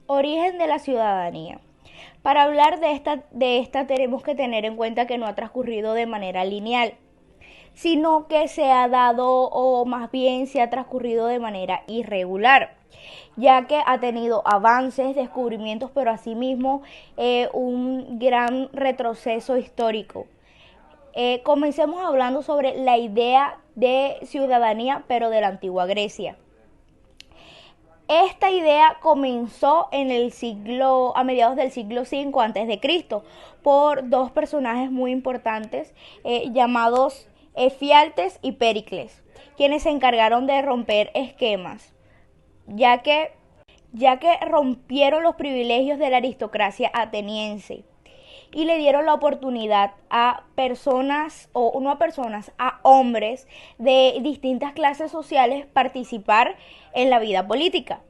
Origen de la ciudadanía. Para hablar de esta tenemos que tener en cuenta que no ha transcurrido de manera lineal, sino que se ha dado o más bien se ha transcurrido de manera irregular, ya que ha tenido avances, descubrimientos, pero asimismo un gran retroceso histórico. Comencemos hablando sobre la idea de ciudadanía, pero de la antigua Grecia. Esta idea comenzó a mediados del siglo V antes de Cristo por dos personajes muy importantes llamados Efialtes y Péricles, quienes se encargaron de romper esquemas, ya que, ya que rompieron los privilegios de la aristocracia ateniense y le dieron la oportunidad a personas, o no a personas, a hombres de distintas clases sociales participar en la vida política.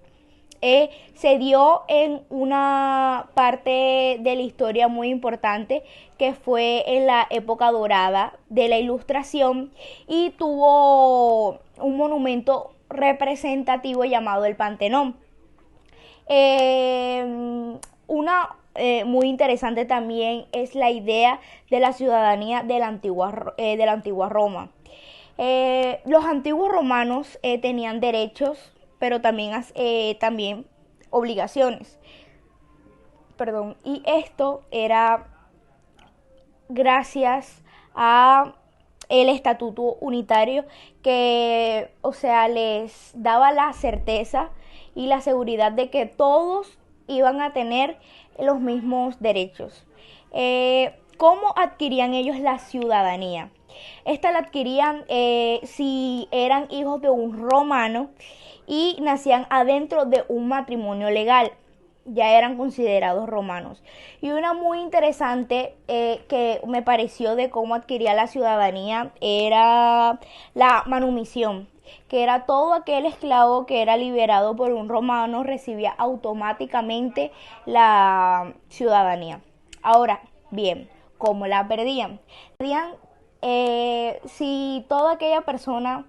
Se dio en una parte de la historia muy importante que fue en la época dorada de la Ilustración y tuvo un monumento representativo llamado el Pantenón. Una muy interesante también es la idea de la ciudadanía de la antigua Roma. Los antiguos romanos tenían derechos, pero también obligaciones. Perdón, y esto era gracias a el estatuto unitario que, o sea, les daba la certeza y la seguridad de que todos iban a tener los mismos derechos. ¿Cómo adquirían ellos la ciudadanía? Esta la adquirían si eran hijos de un romano y nacían adentro de un matrimonio legal, ya eran considerados romanos. Y una muy interesante que me pareció de cómo adquiría la ciudadanía era la manumisión, que era todo aquel esclavo que era liberado por un romano recibía automáticamente la ciudadanía. Ahora, bien, ¿cómo la perdían? Perdían si toda aquella persona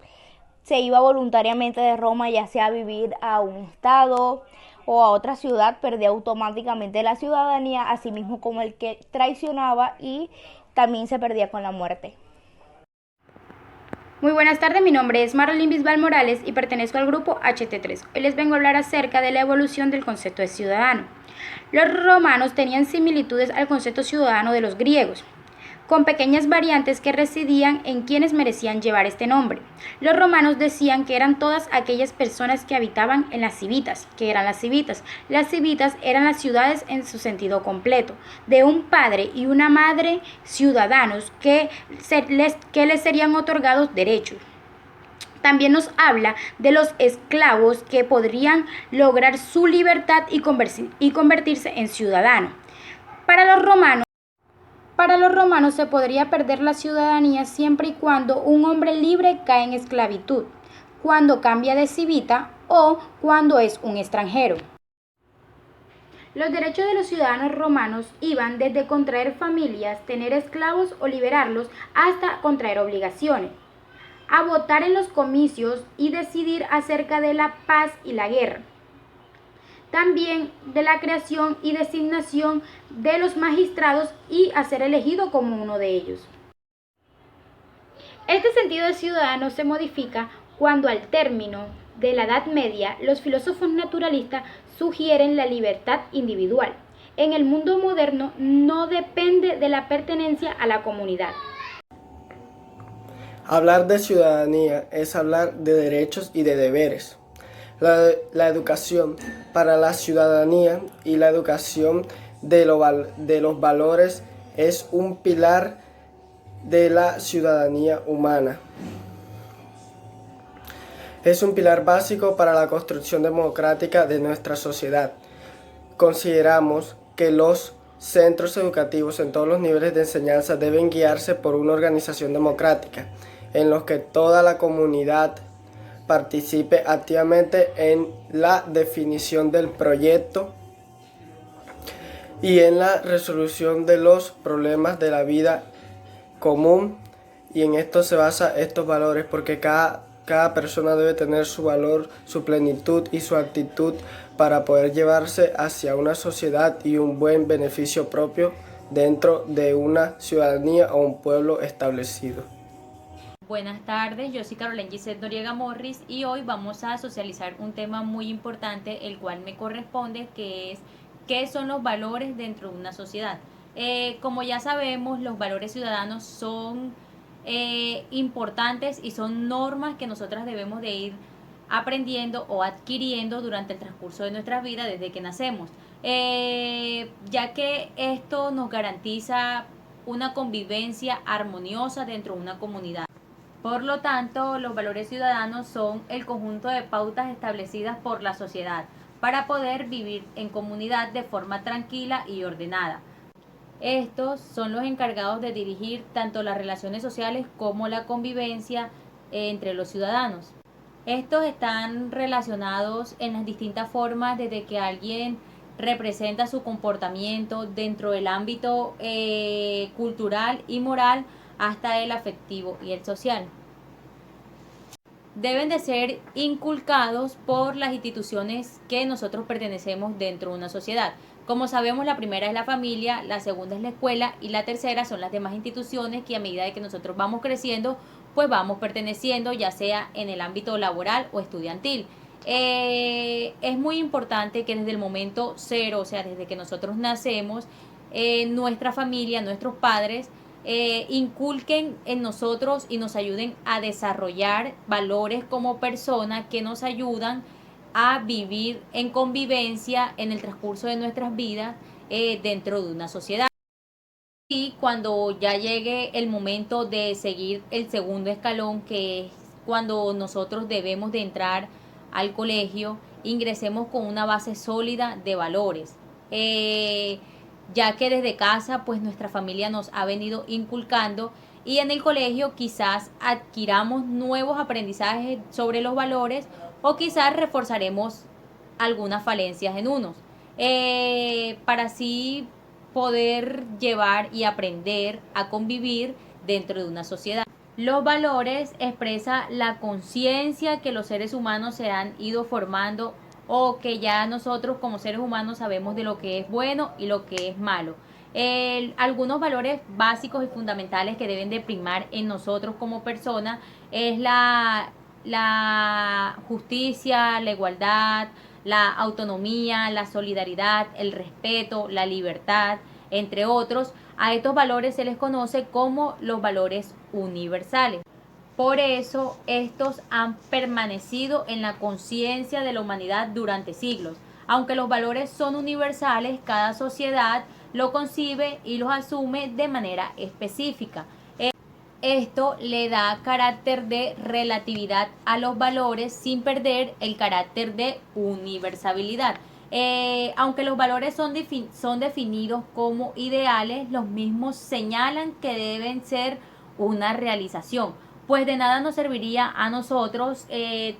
se iba voluntariamente de Roma, ya sea a vivir a un estado o a otra ciudad, perdía automáticamente la ciudadanía, así mismo como el que traicionaba, y también se perdía con la muerte. Muy buenas tardes, mi nombre es Marlene Bisbal Morales y pertenezco al grupo HT3. Hoy les vengo a hablar acerca de la evolución del concepto de ciudadano. Los romanos tenían similitudes al concepto ciudadano de los griegos, con pequeñas variantes que residían en quienes merecían llevar este nombre. Los romanos decían que eran todas aquellas personas que habitaban en las civitas. ¿Qué eran las civitas? Las civitas eran las ciudades en su sentido completo, de un padre y una madre ciudadanos que les serían otorgados derechos. También nos habla de los esclavos que podrían lograr su libertad y convertirse en ciudadanos. Para los romanos se podría perder la ciudadanía siempre y cuando un hombre libre cae en esclavitud, cuando cambia de civita o cuando es un extranjero. Los derechos de los ciudadanos romanos iban desde contraer familias, tener esclavos o liberarlos, hasta contraer obligaciones, a votar en los comicios y decidir acerca de la paz y la guerra. También de la creación y designación de los magistrados y a ser elegido como uno de ellos. Este sentido de ciudadano se modifica cuando al término de la Edad Media los filósofos naturalistas sugieren la libertad individual. En el mundo moderno no depende de la pertenencia a la comunidad. Hablar de ciudadanía es hablar de derechos y de deberes. La educación para la ciudadanía y la educación de los valores es un pilar de la ciudadanía humana. Es un pilar básico para la construcción democrática de nuestra sociedad. Consideramos que los centros educativos en todos los niveles de enseñanza deben guiarse por una organización democrática, en los que toda la comunidad participe activamente en la definición del proyecto y en la resolución de los problemas de la vida común, y en esto se basa estos valores, porque cada persona debe tener su valor, su plenitud y su actitud para poder llevarse hacia una sociedad y un buen beneficio propio dentro de una ciudadanía o un pueblo establecido. Buenas tardes, yo soy Carolina Gisette Noriega Morris y hoy vamos a socializar un tema muy importante, el cual me corresponde, que es qué son los valores dentro de una sociedad. Como ya sabemos, los valores ciudadanos son importantes y son normas que nosotras debemos de ir aprendiendo o adquiriendo durante el transcurso de nuestra vida desde que nacemos, ya que esto nos garantiza una convivencia armoniosa dentro de una comunidad. Por lo tanto, los valores ciudadanos son el conjunto de pautas establecidas por la sociedad para poder vivir en comunidad de forma tranquila y ordenada. Estos son los encargados de dirigir tanto las relaciones sociales como la convivencia entre los ciudadanos. Estos están relacionados en las distintas formas desde que alguien representa su comportamiento dentro del ámbito cultural y moral hasta el afectivo y el social. Deben de ser inculcados por las instituciones que nosotros pertenecemos dentro de una sociedad. Como sabemos, la primera es la familia, la segunda es la escuela y la tercera son las demás instituciones que a medida de que nosotros vamos creciendo, pues vamos perteneciendo, ya sea en el ámbito laboral o estudiantil. Es muy importante que desde el momento cero, o sea, desde que nosotros nacemos, nuestra familia, nuestros padres, inculquen en nosotros y nos ayuden a desarrollar valores como personas que nos ayudan a vivir en convivencia en el transcurso de nuestras vidas dentro de una sociedad. Y cuando ya llegue el momento de seguir el segundo escalón, que es cuando nosotros debemos de entrar al colegio, ingresemos con una base sólida de valores. Ya que desde casa pues nuestra familia nos ha venido inculcando y en el colegio quizás adquiramos nuevos aprendizajes sobre los valores o quizás reforzaremos algunas falencias en unos, para así poder llevar y aprender a convivir dentro de una sociedad. Los valores expresa la conciencia que los seres humanos se han ido formando o que ya nosotros como seres humanos sabemos de lo que es bueno y lo que es malo. Algunos valores básicos y fundamentales que deben de primar en nosotros como personas es la justicia, la igualdad, la autonomía, la solidaridad, el respeto, la libertad, entre otros. A estos valores se les conoce como los valores universales. Por eso estos han permanecido en la conciencia de la humanidad durante siglos. Aunque los valores son universales, cada sociedad lo concibe y los asume de manera específica. Esto le da carácter de relatividad a los valores sin perder el carácter de universabilidad. Aunque los valores son definidos como ideales, los mismos señalan que deben ser una realización. Pues de nada nos serviría a nosotros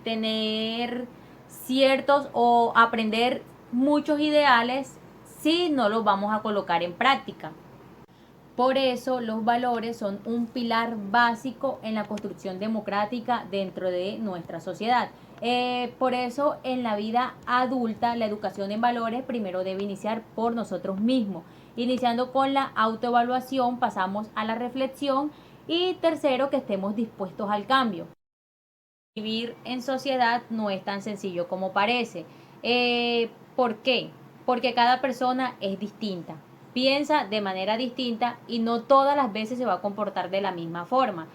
tener ciertos o aprender muchos ideales si no los vamos a colocar en práctica. Por eso los valores son un pilar básico en la construcción democrática dentro de nuestra sociedad. Por eso en la vida adulta la educación en valores primero debe iniciar por nosotros mismos. Iniciando con la autoevaluación pasamos a la reflexión y tercero, que estemos dispuestos al cambio. Vivir en sociedad no es tan sencillo como parece. ¿Por qué? Porque cada persona es distinta, piensa de manera distinta y no todas las veces se va a comportar de la misma forma.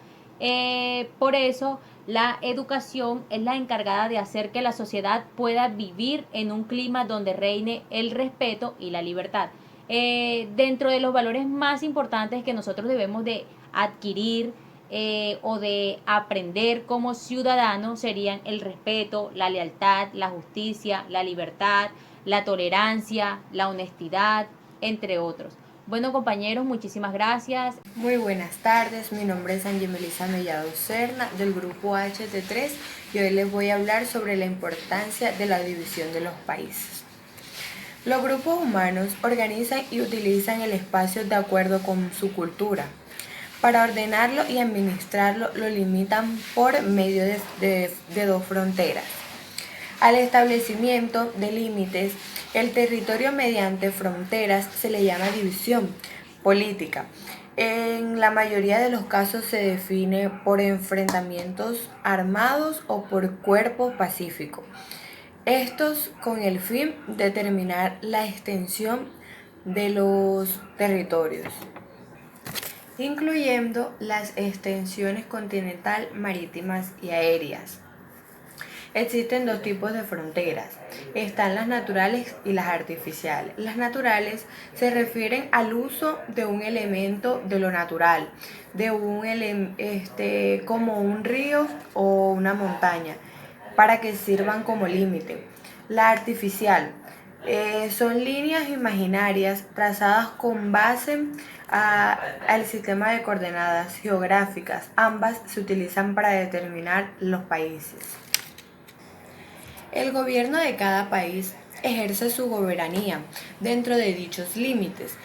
Por eso la educación es la encargada de hacer que la sociedad pueda vivir en un clima donde reine el respeto y la libertad. Dentro de los valores más importantes que nosotros debemos de adquirir o de aprender como ciudadanos serían el respeto, la lealtad, la justicia, la libertad, la tolerancia, la honestidad, entre otros. Bueno, compañeros, muchísimas gracias. Muy buenas tardes, mi nombre es Angie Melissa Mellado Serna del grupo HT3 y hoy les voy a hablar sobre la importancia de la división de los países. Los grupos humanos organizan y utilizan el espacio de acuerdo con su cultura. Para ordenarlo y administrarlo lo limitan por medio de dos fronteras. Al establecimiento de límites, el territorio mediante fronteras se le llama división política. En la mayoría de los casos se define por enfrentamientos armados o por cuerpo pacífico. Estos con el fin de determinar la extensión de los territorios, incluyendo las extensiones continental, marítimas y aéreas. Existen dos tipos de fronteras. Están las naturales y las artificiales. Las naturales se refieren al uso de un elemento de lo natural, como un río o una montaña, para que sirvan como límite. La artificial son líneas imaginarias trazadas con base al sistema de coordenadas geográficas. Ambas se utilizan para determinar los países. El gobierno de cada país ejerce su soberanía dentro de dichos límites.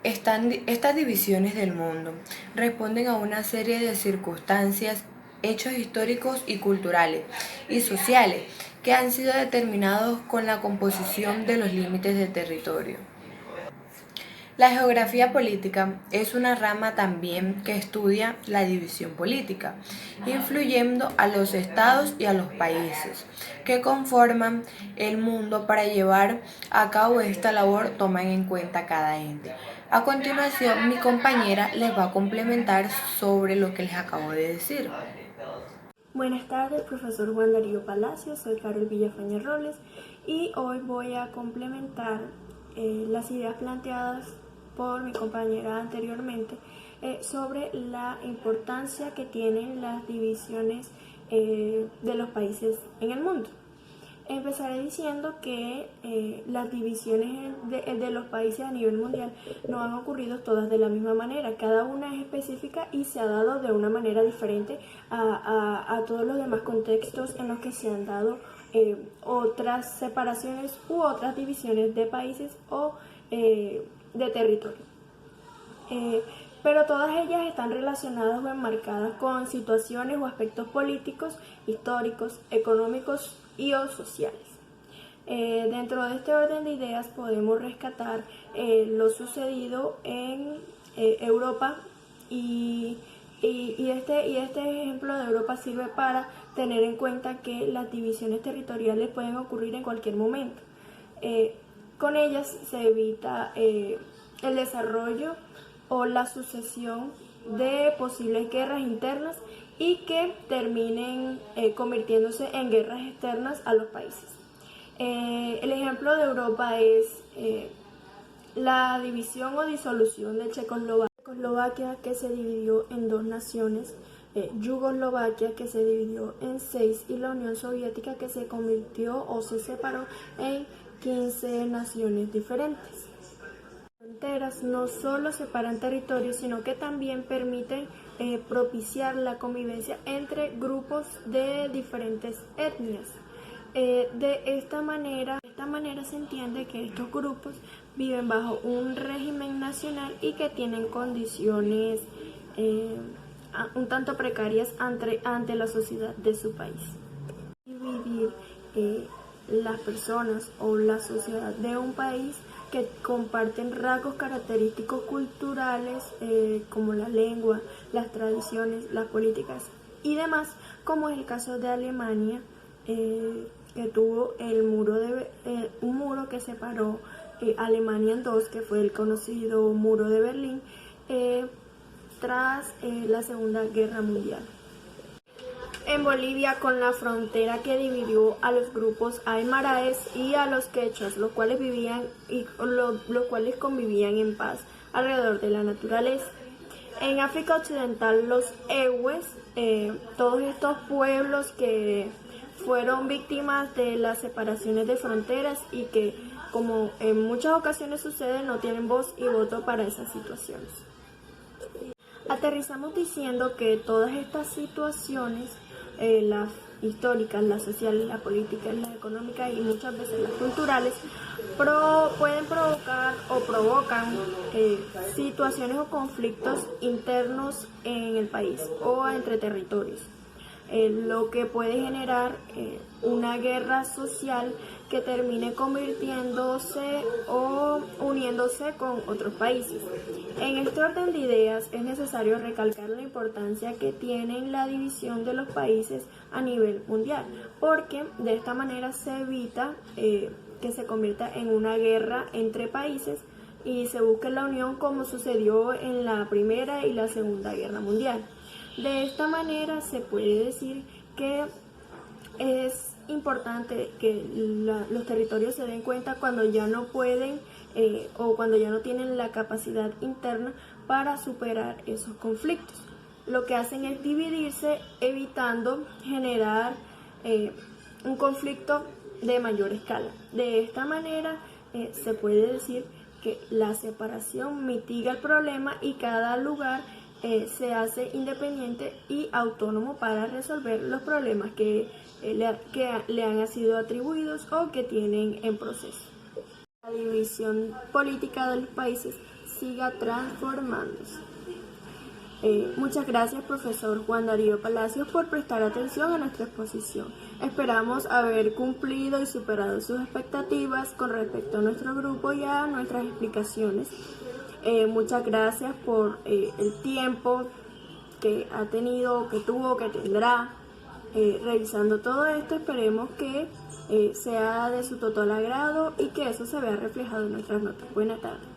Estas divisiones del mundo responden a una serie de circunstancias, hechos históricos y culturales y sociales que han sido determinados con la composición de los límites de territorio. La geografía política es una rama también que estudia la división política, influyendo a los estados y a los países que conforman el mundo. Para llevar a cabo esta labor toman en cuenta cada ente. A continuación, mi compañera les va a complementar sobre lo que les acabo de decir. Buenas tardes, profesor Juan Darío Palacios, soy Carol Villafañe Robles y hoy voy a complementar las ideas planteadas por mi compañera anteriormente sobre la importancia que tienen las divisiones de los países en el mundo. Empezaré diciendo que las divisiones de los países a nivel mundial no han ocurrido todas de la misma manera. Cada una es específica y se ha dado de una manera diferente a todos los demás contextos en los que se han dado otras separaciones u otras divisiones de países o de territorio. Pero todas ellas están relacionadas o enmarcadas con situaciones o aspectos políticos, históricos, económicos y o sociales. Dentro de este orden de ideas podemos rescatar lo sucedido en Europa y este ejemplo de Europa sirve para tener en cuenta que las divisiones territoriales pueden ocurrir en cualquier momento. Con ellas se evita el desarrollo o la sucesión de posibles guerras internas y que terminen convirtiéndose en guerras externas a los países. El ejemplo de Europa es la división o disolución de Checoslovaquia, que se dividió en dos naciones, Yugoslovaquia, que se dividió en 6, y la Unión Soviética, que se convirtió o se separó en 15 naciones diferentes. Fronteras no solo separan territorios, sino que también permiten propiciar la convivencia entre grupos de diferentes etnias. De esta manera se entiende que estos grupos viven bajo un régimen nacional y que tienen condiciones un tanto precarias ante la sociedad de su país. Vivir las personas o la sociedad de un país que comparten rasgos característicos culturales como la lengua, las tradiciones, las políticas y demás, como es el caso de Alemania, que tuvo un muro que separó Alemania en dos, que fue el conocido Muro de Berlín, tras la Segunda Guerra Mundial. En Bolivia, con la frontera que dividió a los grupos aymaraes y a los quechuas, los cuales convivían en paz alrededor de la naturaleza. En África Occidental, los ehues, todos estos pueblos que fueron víctimas de las separaciones de fronteras y que, como en muchas ocasiones sucede, no tienen voz y voto para esas situaciones. Aterrizamos diciendo que todas estas situaciones, las históricas, las sociales, las políticas, las económicas y muchas veces las culturales, pueden provocar o provocan situaciones o conflictos internos en el país o entre territorios. lo que puede generar una guerra social que termine convirtiéndose o uniéndose con otros países. En este orden de ideas es necesario recalcar la importancia que tiene la división de los países a nivel mundial, porque de esta manera se evita que se convierta en una guerra entre países y se busque la unión como sucedió en la Primera y la Segunda Guerra Mundial. De esta manera se puede decir que es importante que los territorios se den cuenta cuando ya no pueden o cuando ya no tienen la capacidad interna para superar esos conflictos. Lo que hacen es dividirse, evitando generar un conflicto de mayor escala. De esta manera se puede decir que la separación mitiga el problema y cada lugar se hace independiente y autónomo para resolver los problemas que le han sido atribuidos o que tienen en proceso. La división política de los países siga transformándose. Muchas gracias, profesor Juan Darío Palacios, por prestar atención a nuestra exposición. Esperamos haber cumplido y superado sus expectativas con respecto a nuestro grupo y a nuestras explicaciones. Muchas gracias por el tiempo que ha tenido, que tuvo, que tendrá revisando todo esto. Esperemos que sea de su total agrado y que eso se vea reflejado en nuestras notas. Buenas tardes.